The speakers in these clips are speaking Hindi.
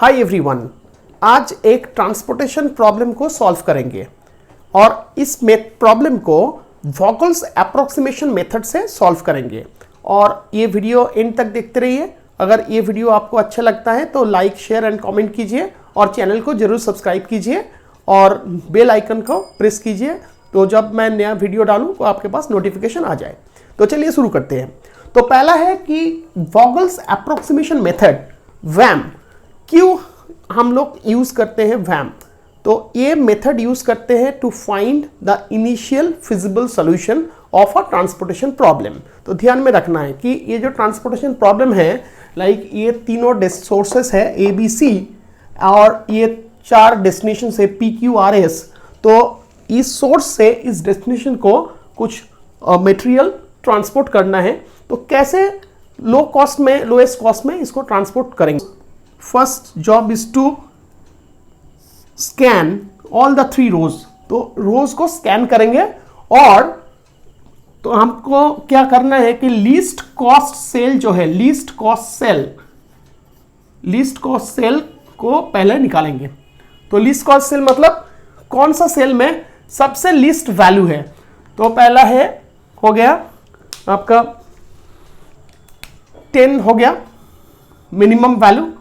हाय एवरीवन, आज एक ट्रांसपोर्टेशन प्रॉब्लम को सॉल्व करेंगे और इस प्रॉब्लम को वोगल्स अप्रोक्सीमेशन मेथड से सॉल्व करेंगे। और ये वीडियो एंड तक देखते रहिए। अगर ये वीडियो आपको अच्छा लगता है तो लाइक, शेयर एंड कमेंट कीजिए और चैनल को जरूर सब्सक्राइब कीजिए और बेल आइकन को प्रेस कीजिए, तो जब मैं नया वीडियो डालूं तो आपके पास नोटिफिकेशन आ जाए। तो चलिए शुरू करते हैं। तो पहला है कि वोगल्स अप्रोक्सीमेशन मेथड वैम, क्यों हम लोग यूज करते हैं वैम? तो ये मेथड यूज करते हैं to find the initial feasible solution of a transportation problem. तो ध्यान में रखना है कि ये जो ट्रांसपोर्टेशन प्रॉब्लम है, लाइक ये तीनों सोर्सेस है ए बी सी और ये 4 डेस्टिनेशन है पी क्यू आर एस। तो इस सोर्स से इस डेस्टिनेशन को कुछ मटेरियल ट्रांसपोर्ट करना है। तो कैसे लोएस्ट कॉस्ट में इसको ट्रांसपोर्ट करेंगे? First job is to scan all the 3 rows. तो रोज को स्कैन करेंगे और तो हमको क्या करना है कि लीस्ट कॉस्ट सेल जो है, लीस्ट कॉस्ट सेल को पहले निकालेंगे। तो लीस्ट कॉस्ट सेल मतलब कौन सा सेल में सबसे लीस्ट वैल्यू है। तो पहला है हो गया आपका 10 हो गया मिनिमम वैल्यू।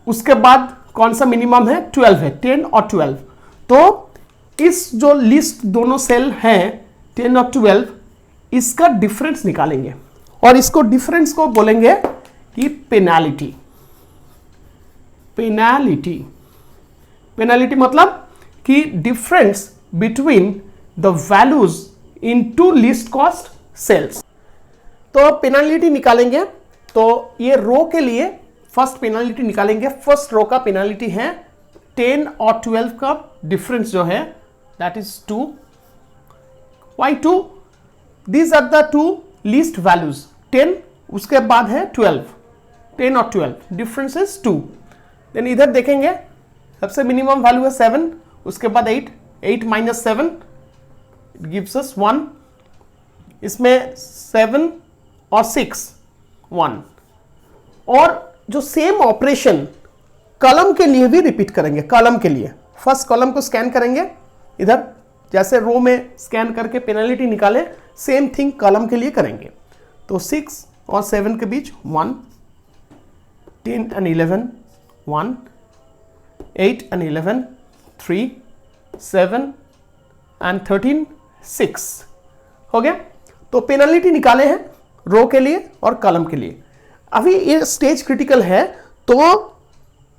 उसके बाद कौन सा मिनिमम है? 12 है, 10 और 12। तो इस जो लिस्ट दोनों सेल हैं 10 और 12, इसका डिफरेंस निकालेंगे और इसको डिफरेंस को बोलेंगे कि पेनाल्टी। पेनाल्टी मतलब कि difference between the values in 2 least cost cells. तो पेनाल्टी निकालेंगे। तो ये रो के लिए फर्स्ट पेनाल्टी निकालेंगे। फर्स्ट रो का पेनाल्टी है 10 और 12 का डिफरेंस जो है that is 2। Why 2? These are the 2 least values, 10 उसके बाद है 12, 10 और 12 डिफरेंस इज 2। देन इधर देखेंगे सबसे मिनिमम वैल्यू है 7, उसके बाद 8 माइनस 7 इट गिव्स अस 1। इसमें 7 और 6 1। और जो सेम ऑपरेशन कॉलम के लिए भी रिपीट करेंगे। कॉलम के लिए फर्स्ट कॉलम को स्कैन करेंगे, इधर जैसे रो में स्कैन करके पेनल्टी निकाले, सेम थिंग कॉलम के लिए करेंगे। तो 6 और 7 के बीच 1, 10 एंड 11 1, 8 एंड 11 3, 7 एंड 13 6 हो गया। तो पेनल्टी निकाले हैं रो के लिए और कॉलम के लिए। अभी ये स्टेज क्रिटिकल है, तो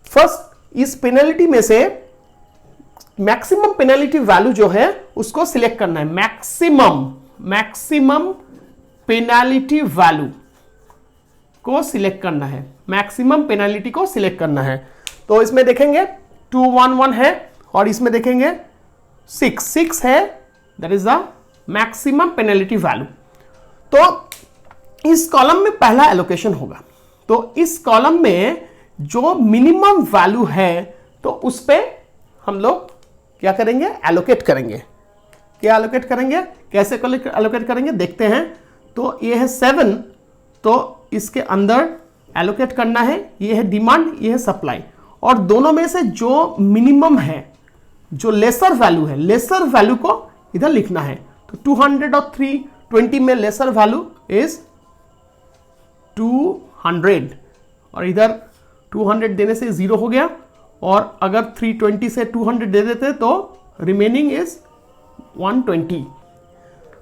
फर्स्ट इस पेनल्टी में से मैक्सिमम पेनल्टी वैल्यू जो है उसको सिलेक्ट करना है। मैक्सिमम पेनल्टी वैल्यू को सिलेक्ट करना है। मैक्सिमम पेनल्टी को सिलेक्ट करना है। तो इसमें देखेंगे 211 है और इसमें देखेंगे 6 है, that is the maximum penalty value. तो इस कॉलम में पहला एलोकेशन होगा। तो इस कॉलम में जो मिनिमम वैल्यू है तो उस पे हम लोग क्या करेंगे? एलोकेट करेंगे। क्या एलोकेट करेंगे? कैसे एलोकेट करेंगे देखते हैं। तो ये है 7, तो इसके अंदर एलोकेट करना है। ये है डिमांड, ये है सप्लाई, और दोनों में से जो मिनिमम है, जो लेसर वैल्यू है, लेसर वैल्यू को इधर लिखना है। तो 200 और 320 में लेसर वैल्यू इज 200 और इधर 200 देने से 0 हो गया, और अगर 320 से 200 दे देते तो रिमेनिंग इज 120।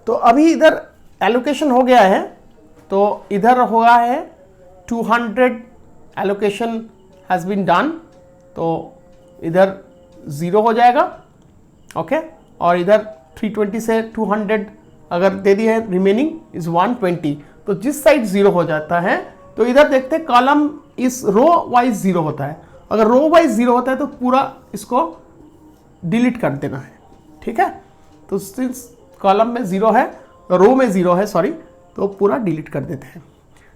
तो अभी इधर एलोकेशन हो गया है। तो इधर हुआ है 200 एलोकेशन हैज बीन डन, तो इधर 0 हो जाएगा। ओके, और इधर 320 से 200 अगर दे दिया है, रिमेनिंग इज 120। तो जिस साइड 0 हो जाता है, तो इधर देखते हैं कॉलम इस रो वाइज 0 होता है। अगर रो वाइज 0 होता है तो पूरा इसको डिलीट कर देना है। ठीक है, तो सिंस कॉलम में 0 है, रो में 0 है, सॉरी, तो पूरा डिलीट कर देते हैं।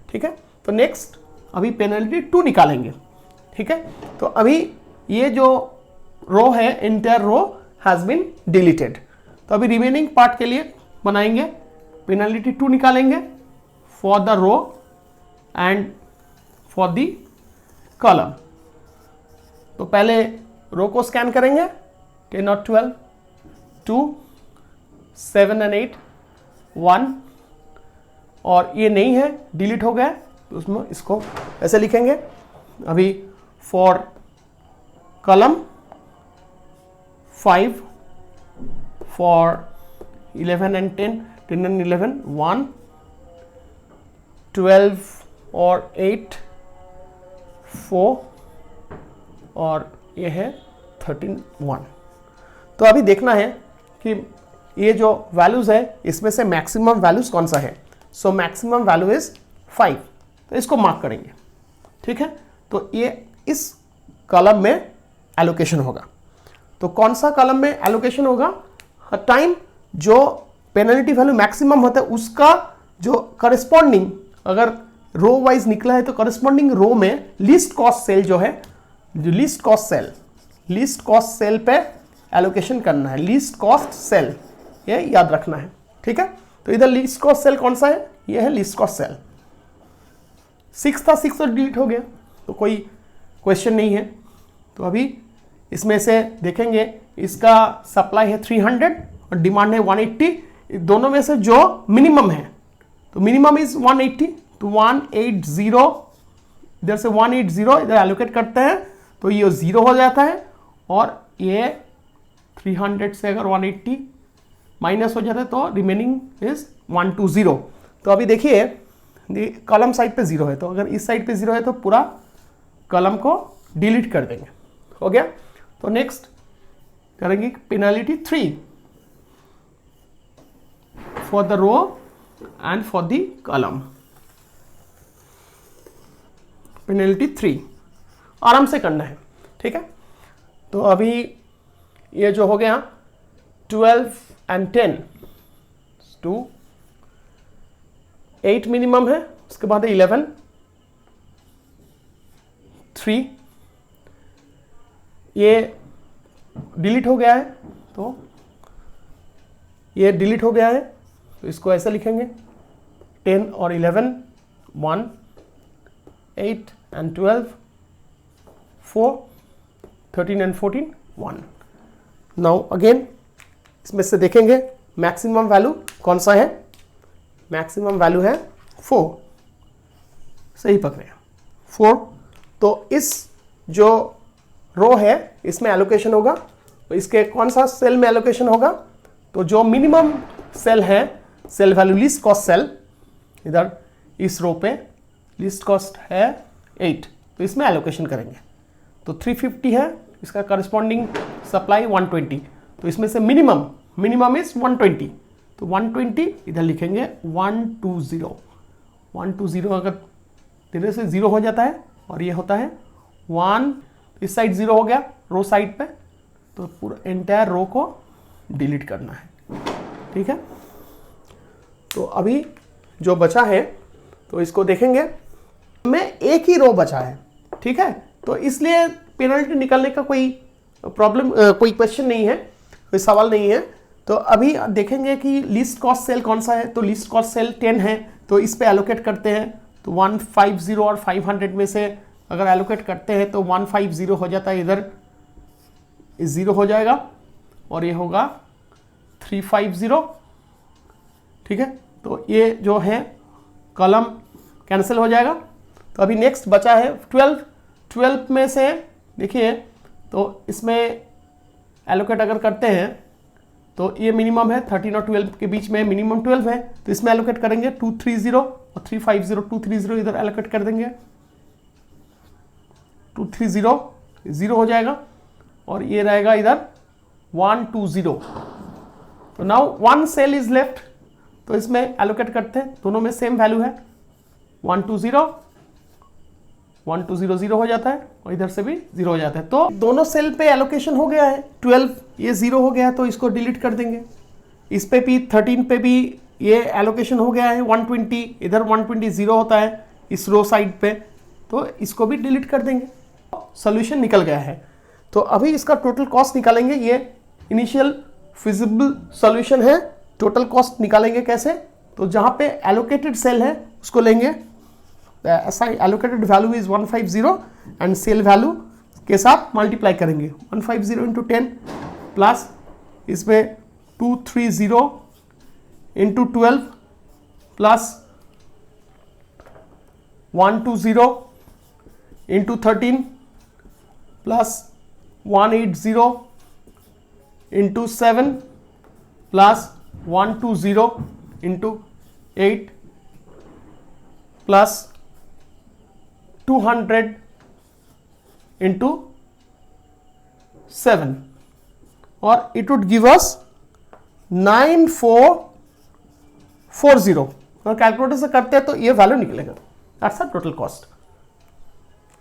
ठीक है, तो नेक्स्ट अभी पेनल्टी 2 निकालेंगे। ठीक है, तो अभी ये जो रो है, entire row has been deleted. तो अभी रिमेनिंग पार्ट के लिए बनाएंगे, पेनल्टी 2 निकालेंगे for the row and for the column। तो पहले रो को स्कैन करेंगे, 10 और 12, 2, 7 एंड 8, 1, और ये नहीं है, डिलीट हो गया, तो उसमें इसको ऐसे लिखेंगे। अभी for column 5, for 11 and 10, 10 and 11, 1, 12 और 8, 4, और ये है 13, 1। तो अभी देखना है कि ये जो वैल्यूज है इसमें से मैक्सिमम वैल्यूज कौन सा है। सो मैक्सिमम वैल्यू इज 5, तो इसको मार्क करेंगे, ठीक है। तो ये इस कॉलम में एलोकेशन होगा। तो कौन सा कॉलम में एलोकेशन होगा, हर टाइम जो पेनल्टी वैल्यू मैक्सिमम होता है उसका जो करस्पॉन्डिंग, अगर रो वाइज निकला है तो करस्पॉन्डिंग रो में लीस्ट कॉस्ट सेल जो है, जो लीस्ट कॉस्ट सेल पे एलोकेशन करना है, लीस्ट कॉस्ट सेल, ये याद रखना है, ठीक है। तो इधर लीस्ट कॉस्ट सेल कौन सा है, ये है लीस्ट कॉस्ट सेल। 6 था, 6 तो डिलीट हो गया, तो कोई क्वेश्चन नहीं है। तो अभी इसमें से देखेंगे, इसका सप्लाई है 300 और डिमांड है 180, दोनों में से जो मिनिमम है, तो मिनिमम इज 180, तो 180, इधर से 180 इधर एलोकेट करते हैं तो ये 0 हो जाता है, और ये 300 से अगर 180 माइनस हो जाता है तो रिमेनिंग इज 120। तो अभी देखिए कॉलम साइड पे 0 है, तो अगर इस साइड पे 0 है तो पूरा कॉलम को डिलीट कर देंगे, हो गया। तो नेक्स्ट करेंगे penalty 3 for the row and for the column. Penalty 3 आराम से करना है, ठीक है। तो अभी ये जो हो गया 12 एंड 10, 2, 8 मिनिमम है, उसके बाद 11, 3, ये डिलीट हो गया है, तो ये डिलीट हो गया है, तो इसको ऐसे लिखेंगे 10 और 11, 1, 8 एंड 12, 4, 13 एंड 14, 1। नाउ अगेन इसमें से देखेंगे मैक्सिमम वैल्यू कौन सा है, मैक्सिमम वैल्यू है 4, सही पकड़े 4। तो इस जो रो है इसमें एलोकेशन होगा, तो इसके कौन सा सेल में एलोकेशन होगा, तो जो मिनिमम सेल है, cell value least cost cell, इधर इस रो पे लीस्ट कॉस्ट है 8, तो इसमें एलोकेशन करेंगे। तो 350 है, इसका करस्पॉन्डिंग सप्लाई 120, तो इसमें से मिनिमम इज 120, तो 120 इधर लिखेंगे 120 अगर धीरे से 0 हो जाता है और ये होता है 1, इस साइड 0 हो गया रो साइड पे, तो पूरा एंटायर रो को डिलीट करना है, ठीक है। तो अभी जो बचा है तो इसको देखेंगे, में एक ही रो बचा है, ठीक है। तो इसलिए पेनल्टी निकालने का कोई प्रॉब्लम, कोई क्वेश्चन नहीं है, कोई सवाल नहीं है। तो अभी देखेंगे कि लीस्ट कॉस्ट सेल कौन सा है, तो लीस्ट कॉस्ट सेल 10 है, तो इस पे एलोकेट करते हैं। तो 150 और 500 में से अगर एलोकेट करते हैं तो 150 हो जाता है, इधर 0 हो जाएगा और ये होगा 350, ठीक है। तो ये जो है कॉलम कैंसिल हो जाएगा। तो अभी नेक्स्ट बचा है 12 में से देखिए, तो इसमें एलोकेट अगर करते हैं तो ये मिनिमम है 13 और 12 के बीच में मिनिमम 12 है, तो इसमें एलोकेट करेंगे 230 और 350, 230 इधर एलोकेट कर देंगे, 230 0 हो जाएगा और ये रहेगा इधर 120। तो नाउ 1 सेल इज लेफ्ट, तो इसमें एलोकेट करते हैं, दोनों में सेम वैल्यू है 120 0 हो जाता है और इधर से भी 0 हो जाता है। तो दोनों सेल पे एलोकेशन हो गया है, 12 ये 0 हो गया तो इसको डिलीट कर देंगे। इस पे भी 13 पे भी ये एलोकेशन हो गया है 120, इधर 120 0 होता है इस रो साइड पे, तो इसको भी डिलीट कर देंगे। सोल्यूशन निकल गया है। तो अभी इसका टोटल कॉस्ट निकालेंगे, ये इनिशियल फिजिबल सॉल्यूशन है। टोटल कॉस्ट निकालेंगे कैसे, तो जहां पे एलोकेटेड सेल है उसको लेंगे, allocated value is 150 and sale value के साथ मल्टीप्लाई करेंगे। 150 इंटू 10 प्लस इसमें 230 into 12 plus 120 into 13 plus 180 into 7 plus 120 into 8 plus 200 into 7 और इट वुड गिव अस 9440 और कैलकुलेटर से करते हैं तो ये वैल्यू निकलेगा। That's the total cost.